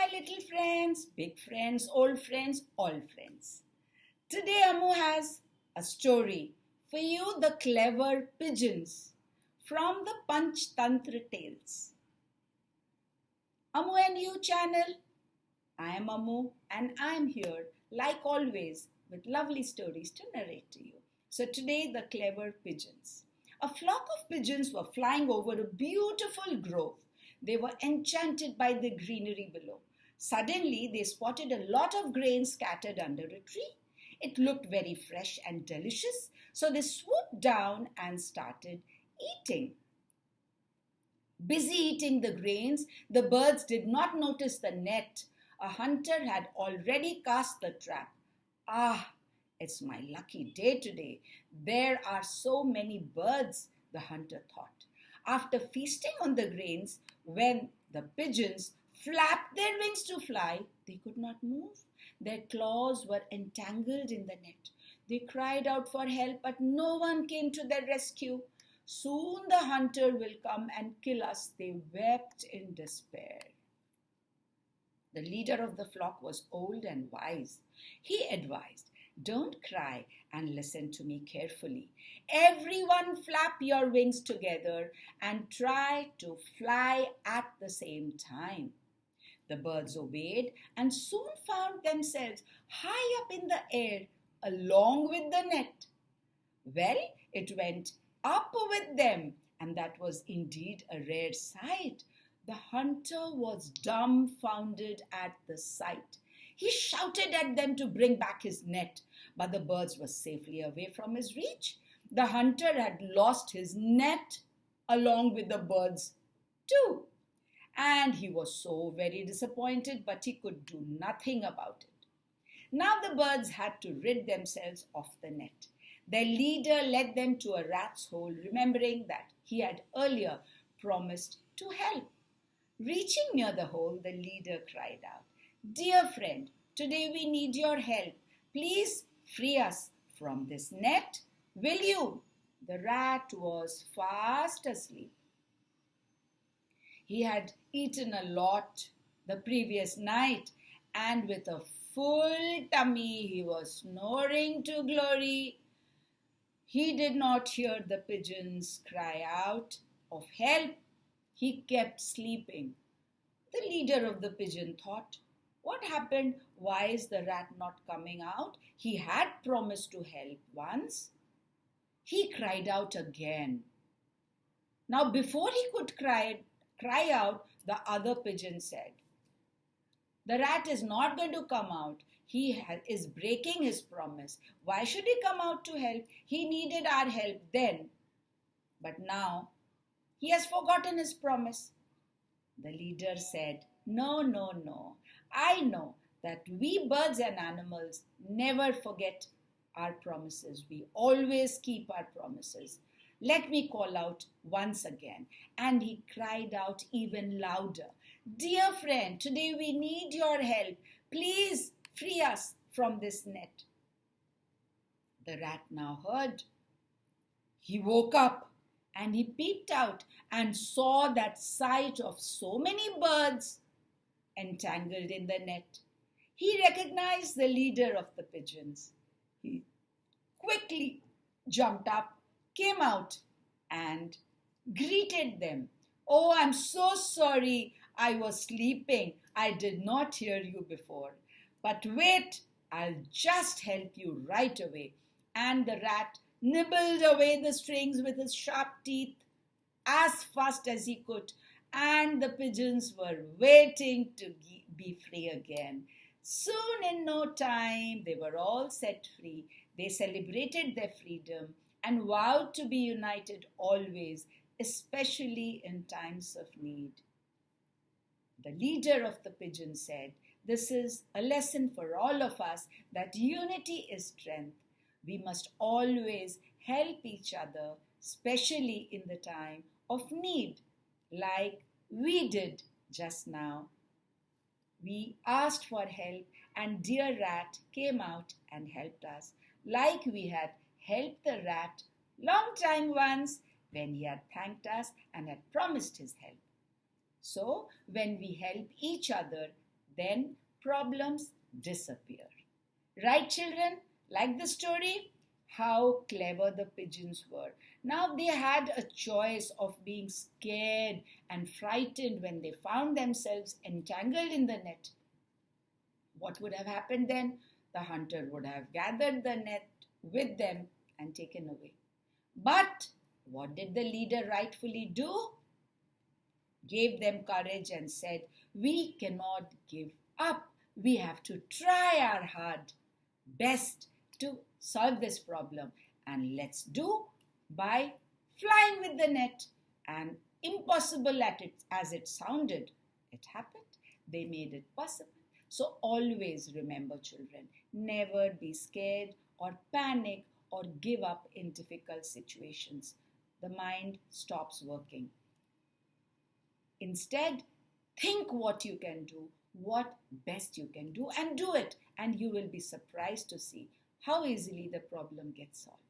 my little friends, big friends, old friends, all friends. Today Ammu has a story for you, the Clever Pigeons, from the Panchtantra Tales. Ammu&You channel. I am Ammu and I am here, like always, with lovely stories to narrate to you. So today, the Clever Pigeons. A flock of pigeons were flying over a beautiful grove. They were enchanted by the greenery below. Suddenly, they spotted a lot of grain scattered under a tree. It looked very fresh and delicious, so they swooped down and started eating. Busy eating the grains, the birds did not notice the net. A hunter had already cast the trap. Ah, it's my lucky day today. There are so many birds, the hunter thought. After feasting on the grains, when the pigeons flapped their wings to fly, they could not move. Their claws were entangled in the net. They cried out for help, but no one came to their rescue. Soon the hunter will come and kill us, they wept in despair. The leader of the flock was old and wise. He advised, "Don't cry and listen to me carefully. Everyone flap your wings together and try to fly at the same time." The birds obeyed and soon found themselves high up in the air along with the net. Well, it went up with them, and that was indeed a rare sight. The hunter was dumbfounded at the sight. He shouted at them to bring back his net, but the birds were safely away from his reach. The hunter had lost his net along with the birds too. And he was so very disappointed, but he could do nothing about it. Now the birds had to rid themselves of the net. Their leader led them to a rat's hole, remembering that he had earlier promised to help. Reaching near the hole, the leader cried out, "Dear friend, today we need your help. Please free us from this net, will you?" The rat was fast asleep. He had eaten a lot the previous night, and with a full tummy he was snoring to glory. He did not hear the pigeons cry out of help. He kept sleeping. The leader of the pigeon thought, "What happened? Why is the rat not coming out? He had promised to help once." He cried out again. Now, before he could cry out, the other pigeon said, "The rat is not going to come out. He is breaking his promise. Why should he come out to help? He needed our help then. But now he has forgotten his promise." The leader said, "No, no, no. I know that we birds and animals never forget our promises. We always keep our promises. Let me call out once again." And he cried out even louder, "Dear friend, today we need your help. Please free us from this net." The rat now heard. He woke up and he peeped out and saw that sight of so many birds entangled in the net. He recognized the leader of the pigeons. He quickly jumped up, came out, and greeted them. "Oh, I'm so sorry. I was sleeping. I did not hear you before. But wait, I'll just help you right away." And the rat nibbled away the strings with his sharp teeth as fast as he could, and the pigeons were waiting to be free again. Soon, in no time, they were all set free. They celebrated their freedom and vowed to be united always, especially in times of need. The leader of the pigeons said, "This is a lesson for all of us that unity is strength. We must always help each other, especially in the time of need, like we did just now. We asked for help, and dear rat came out and helped us, like we had helped the rat long time once when he had thanked us and had promised his help. So when we help each other, Then problems disappear. Right, children? Like the story? How clever the pigeons were. Now they had a choice of being scared and frightened when they found themselves entangled in the net. What would have happened then? The hunter would have gathered the net with them and taken away. But what did the leader rightfully do? Gave them courage and said, "We cannot give up. We have to try our hard best to solve this problem. And let's do by flying with the net." And impossible as it sounded, it happened. They made it possible. So always remember, children, never be scared or panic or give up in difficult situations. The mind stops working. Instead, think what you can do, what best you can do, and do it. And you will be surprised to see how easily the problem gets solved.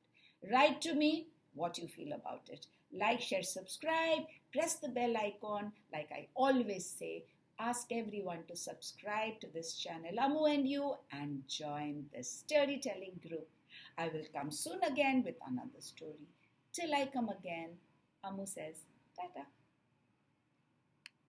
Write to me what you feel about it. Like, share, subscribe, press the bell icon. Like I always say, ask everyone to subscribe to this channel, Ammu&You, and join the storytelling group. I will come soon again with another story. Till I come again, Ammu says, Tata.